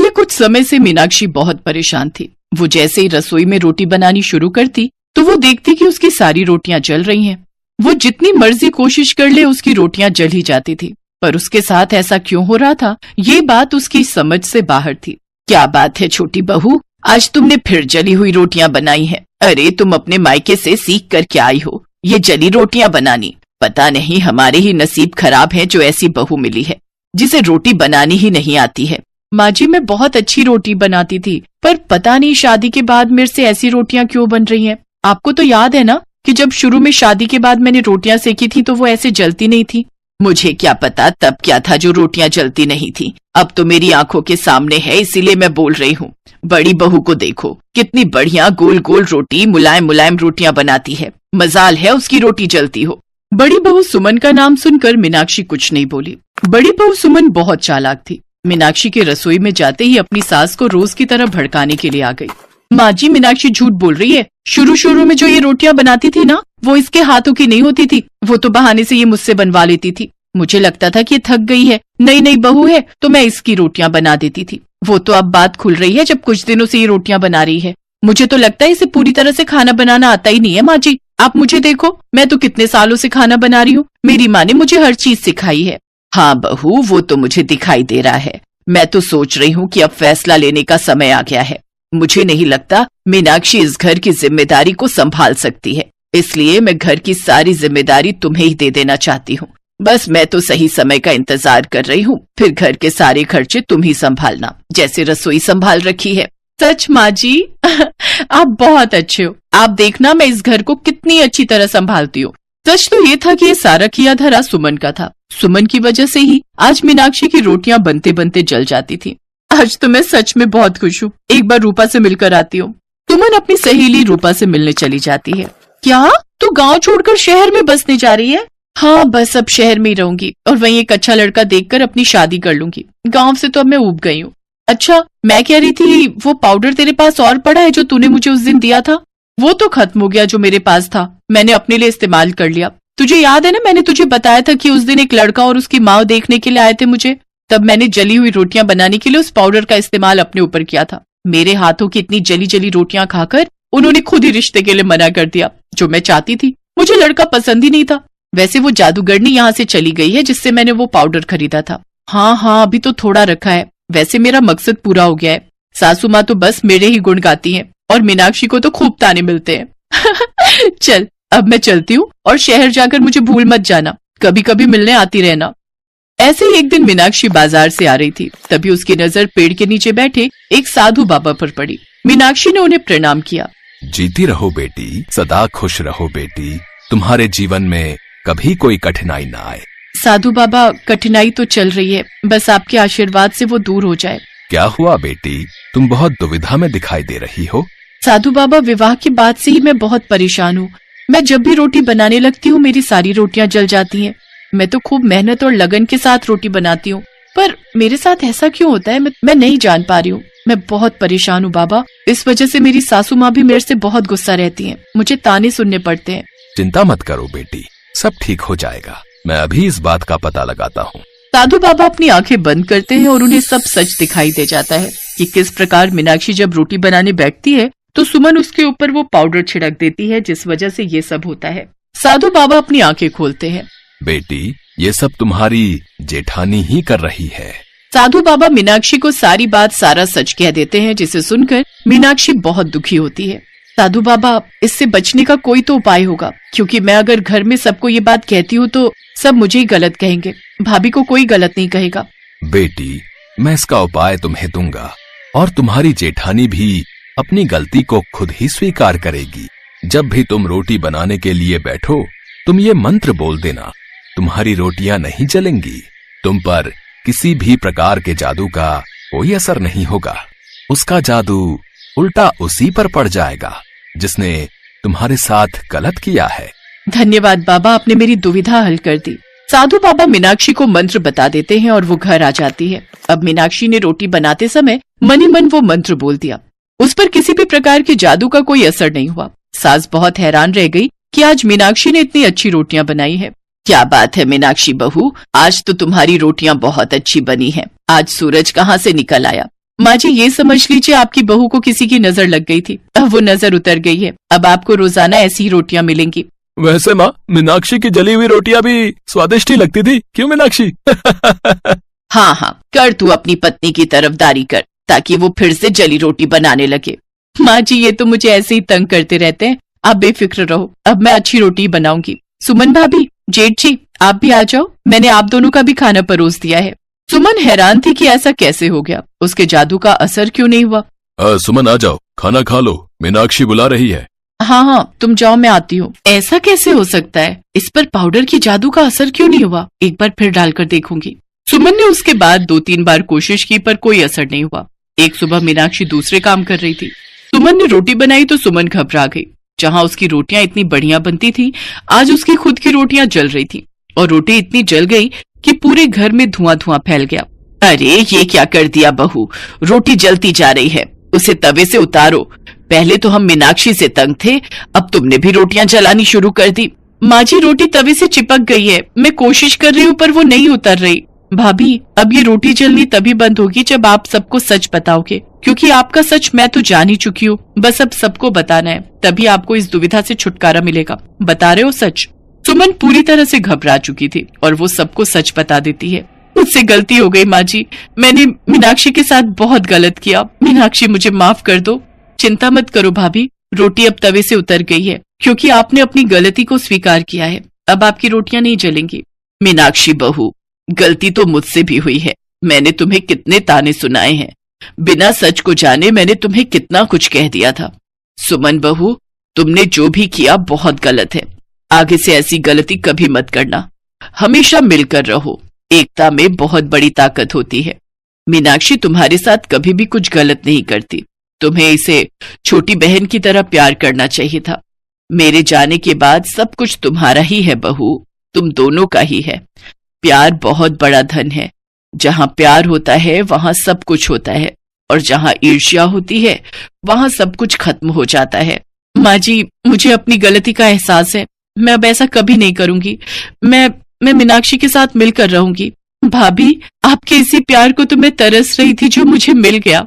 पिछले कुछ समय से मीनाक्षी बहुत परेशान थी। वो जैसे ही रसोई में रोटी बनानी शुरू करती तो वो देखती कि उसकी सारी रोटियां जल रही हैं। वो जितनी मर्जी कोशिश कर ले उसकी रोटियां जल ही जाती थी, पर उसके साथ ऐसा क्यों हो रहा था ये बात उसकी समझ से बाहर थी। क्या बात है छोटी बहू, आज तुमने फिर जली हुई रोटियां बनाई हैं। अरे तुम अपने मायके से सीख कर क्या आई हो ये जली रोटियां बनानी? पता नहीं हमारे ही नसीब खराब है जो ऐसी बहू मिली है जिसे रोटी बनानी ही नहीं आती है। माँ जी मैं बहुत अच्छी रोटी बनाती थी, पर पता नहीं शादी के बाद मेरे से ऐसी रोटियां क्यों बन रही हैं। आपको तो याद है ना कि जब शुरू में शादी के बाद मैंने रोटियां सेकी थी तो वो ऐसे जलती नहीं थी। मुझे क्या पता तब क्या था जो रोटियां जलती नहीं थी। अब तो मेरी आंखों के सामने है इसीलिए मैं बोल रही हूँ। बड़ी बहू को देखो कितनी बढ़िया गोल गोल रोटी मुलायम मुलायम रोटियां बनाती है। मजाल है उसकी रोटी जलती हो। बड़ी बहू सुमन का नाम सुनकर मीनाक्षी कुछ नहीं बोली। बड़ी बहू सुमन बहुत चालाक थी। मीनाक्षी के रसोई में जाते ही अपनी सास को रोज की तरह भड़काने के लिए आ गई। माँ जी मीनाक्षी झूठ बोल रही है। शुरू में जो ये रोटियां बनाती थी ना वो इसके हाथों की नहीं होती थी। वो तो बहाने से ये मुझसे बनवा लेती थी। मुझे लगता था कि ये थक गई है, नई नई बहू है, तो मैं इसकी रोटियां बना देती थी। वो तो अब बात खुल रही है जब कुछ दिनों से ये रोटियां बना रही है। मुझे तो लगता है इसे पूरी तरह से खाना बनाना आता ही नहीं है। माँ जी आप मुझे देखो, मैं तो कितने सालों से खाना बना रही हूँ। मेरी माँ ने मुझे हर चीज सिखाई है। हाँ बहू वो तो मुझे दिखाई दे रहा है। मैं तो सोच रही हूँ कि अब फैसला लेने का समय आ गया है। मुझे नहीं लगता मीनाक्षी इस घर की जिम्मेदारी को संभाल सकती है, इसलिए मैं घर की सारी जिम्मेदारी तुम्हें ही दे देना चाहती हूँ। बस मैं तो सही समय का इंतजार कर रही हूँ, फिर घर के सारे खर्चे तुम ही संभालना, जैसे रसोई संभाल रखी है। सच माँ जी आप बहुत अच्छे हो। आप देखना मैं इस घर को कितनी अच्छी तरह संभालती हूँ। सच तो ये था कि ये सारा किया धरा सुमन का था। सुमन की वजह से ही आज मीनाक्षी की रोटियां बनते बनते जल जाती थी। आज तो मैं सच में बहुत खुश हूँ। एक बार रूपा से मिलकर आती हूँ। सुमन अपनी सहेली रूपा से मिलने चली जाती है। क्या तू गांव छोड़कर शहर में बसने जा रही है? हाँ बस अब शहर में ही रहूंगी और वहीं एक अच्छा लड़का देखकर अपनी शादी कर लूंगी। गांव से तो अब मैं ऊब गई हूँ। अच्छा मैं कह रही थी वो पाउडर तेरे पास और पड़ा है जो तूने मुझे उस दिन दिया था? वो तो खत्म हो गया जो मेरे पास था, मैंने अपने लिए इस्तेमाल कर लिया। तुझे याद है ना मैंने तुझे बताया था कि उस दिन एक लड़का और उसकी माँ देखने के लिए आए थे मुझे। तब मैंने जली हुई रोटियां बनाने के लिए उस पाउडर का इस्तेमाल अपने ऊपर किया था। मेरे हाथों की इतनी जली जली रोटियां खाकर उन्होंने खुद ही रिश्ते के लिए मना कर दिया। जो मैं चाहती थी, मुझे लड़का पसंद ही नहीं था। वैसे वो जादूगरनी यहाँ से चली गई है जिससे मैंने वो पाउडर खरीदा था। हाँ अभी तो थोड़ा रखा है। वैसे मेरा मकसद पूरा हो गया है। सासू माँ तो बस मेरे ही गुण गाती हैं और मीनाक्षी को तो खूब ताने मिलते हैं। चल अब मैं चलती हूँ और शहर जाकर मुझे भूल मत जाना, कभी कभी मिलने आती रहना। ऐसे ही एक दिन मीनाक्षी बाजार से आ रही थी, तभी उसकी नजर पेड़ के नीचे बैठे एक साधु बाबा पर पड़ी। मीनाक्षी ने उन्हें प्रणाम किया। जीती रहो बेटी, सदा खुश रहो बेटी, तुम्हारे जीवन में कभी कोई कठिनाई ना आए। साधु बाबा कठिनाई तो चल रही है, बस आपके आशीर्वाद से वो दूर हो जाए। क्या हुआ बेटी, तुम बहुत दुविधा में दिखाई दे रही हो। साधु बाबा विवाह की बात से ही मैं बहुत परेशान हूँ। मैं जब भी रोटी बनाने लगती हूँ मेरी सारी रोटियां जल जाती हैं। मैं तो खूब मेहनत और लगन के साथ रोटी बनाती हूँ, पर मेरे साथ ऐसा क्यों होता है मैं नहीं जान पा रही हूँ। मैं बहुत परेशान हूँ बाबा। इस वजह से मेरी सासू माँ भी मेरे से बहुत गुस्सा रहती हैं। मुझे ताने सुनने पड़ते हैं। चिंता मत करो बेटी, सब ठीक हो जाएगा। मैं अभी इस बात का पता लगाता हूँ। साधु बाबा अपनी आंखें बंद करते हैं और उन्हें सब सच दिखाई दे जाता है कि किस प्रकार मीनाक्षी जब रोटी बनाने बैठती है तो सुमन उसके ऊपर वो पाउडर छिड़क देती है, जिस वजह से ये सब होता है। साधु बाबा अपनी आंखें खोलते हैं। बेटी ये सब तुम्हारी जेठानी ही कर रही है। साधु बाबा मीनाक्षी को सारी बात सारा सच कह देते हैं, जिसे सुनकर मीनाक्षी बहुत दुखी होती है। साधु बाबा इससे बचने का कोई तो उपाय होगा, क्योंकि मैं अगर घर में सबको ये बात कहती हूँ तो सब मुझे ही गलत कहेंगे, भाभी को कोई गलत नहीं कहेगा। बेटी मैं इसका उपाय तुम्हें दूंगा और तुम्हारी जेठानी भी अपनी गलती को खुद ही स्वीकार करेगी। जब भी तुम रोटी बनाने के लिए बैठो तुम ये मंत्र बोल देना, तुम्हारी रोटियां नहीं जलेंगी। तुम पर किसी भी प्रकार के जादू का कोई असर नहीं होगा। उसका जादू उल्टा उसी पर पड़ जाएगा जिसने तुम्हारे साथ गलत किया है। धन्यवाद बाबा, आपने मेरी दुविधा हल कर दी। साधु बाबा मीनाक्षी को मंत्र बता देते हैं और वो घर आ जाती है। अब मीनाक्षी ने रोटी बनाते समय मन ही मन वो मंत्र बोल दिया। उस पर किसी भी प्रकार के जादू का कोई असर नहीं हुआ। सास बहुत हैरान रह गई कि आज मीनाक्षी ने इतनी अच्छी रोटियां बनाई है। क्या बात है मीनाक्षी बहू, आज तो तुम्हारी रोटियां बहुत अच्छी बनी हैं। आज सूरज कहाँ से निकल आया? माँ जी ये समझ लीजिए आपकी बहू को किसी की नजर लग गई थी, अब वो नजर उतर गई है। अब आपको रोजाना ऐसी ही रोटियां मिलेंगी। वैसे माँ, मीनाक्षी की जली हुई रोटियां भी स्वादिष्ट ही लगती थी, क्यों मीनाक्षी? हाँ हाँ, कर तू अपनी पत्नी की तरफदारी कर, ताकि वो फिर से जली रोटी बनाने लगे। माँ जी ये तो मुझे ऐसे ही तंग करते रहते हैं, आप बेफिक्र रहो, अब मैं अच्छी रोटी बनाऊंगी। सुमन भाभी, जेठ जी आप भी आ जाओ, मैंने आप दोनों का भी खाना परोस दिया है। सुमन हैरान थी कि ऐसा कैसे हो गया, उसके जादू का असर क्यों नहीं हुआ। सुमन आ जाओ, खाना खा लो, मीनाक्षी बुला रही है। हाँ हाँ तुम जाओ, मैं आती हूँ। ऐसा कैसे हो सकता है, इस पर पाउडर की जादू का असर क्यों नहीं हुआ, एक बार फिर डालकर देखूंगी। सुमन ने उसके बाद 2-3 बार कोशिश की पर कोई असर नहीं हुआ। एक सुबह मीनाक्षी दूसरे काम कर रही थी, सुमन ने रोटी बनाई तो सुमन घबरा गई। जहाँ उसकी रोटियां इतनी बढ़िया बनती थी, आज उसकी खुद की रोटियां जल रही थी और रोटी इतनी जल गई कि पूरे घर में धुआं धुआं फैल गया। अरे ये क्या कर दिया बहू, रोटी जलती जा रही है, उसे तवे से उतारो। पहले तो हम मीनाक्षी से तंग थे, अब तुमने भी रोटियां जलानी शुरू कर दी। माँ जी रोटी तवे से चिपक गई है, मैं कोशिश कर रही हूँ पर वो नहीं उतर रही। भाभी अब ये रोटी जलनी तभी बंद होगी जब आप सबको सच बताओगे, क्योंकि आपका सच मैं तो जान ही चुकी हूँ, बस अब सबको बताना है, तभी आपको इस दुविधा से छुटकारा मिलेगा। बता रहे हो सच? सुमन पूरी तरह से घबरा चुकी थी और वो सबको सच बता देती है। मुझसे गलती हो गई माँ जी, मैंने मीनाक्षी के साथ बहुत गलत किया, मीनाक्षी मुझे माफ कर दो। चिंता मत करो भाभी, रोटी अब तवे से उतर गई है, क्योंकि आपने अपनी गलती को स्वीकार किया है, अब आपकी रोटियां नहीं जलेंगी। मीनाक्षी बहू, गलती तो मुझसे भी हुई है, मैंने तुम्हें कितने ताने सुनाए हैं, बिना सच को जाने मैंने तुम्हें कितना कुछ कह दिया था। सुमन बहू, तुमने जो भी किया बहुत गलत है, आगे से ऐसी गलती कभी मत करना, हमेशा मिलकर रहो, एकता में बहुत बड़ी ताकत होती है। मीनाक्षी तुम्हारे साथ कभी भी कुछ गलत नहीं करती, तुम्हें इसे छोटी बहन की तरह प्यार करना चाहिए था। मेरे जाने के बाद सब कुछ तुम्हारा ही है बहू, तुम दोनों का ही है। प्यार बहुत बड़ा धन है, जहाँ प्यार होता है वहाँ सब कुछ होता है, और जहाँ ईर्ष्या होती है वहाँ सब कुछ खत्म हो जाता है। माँ जी मुझे अपनी गलती का एहसास है, मैं अब ऐसा कभी नहीं करूंगी, मैं मीनाक्षी के साथ मिलकर रहूंगी। भाभी आपके इसी प्यार को तो मैं तरस रही थी जो मुझे मिल गया।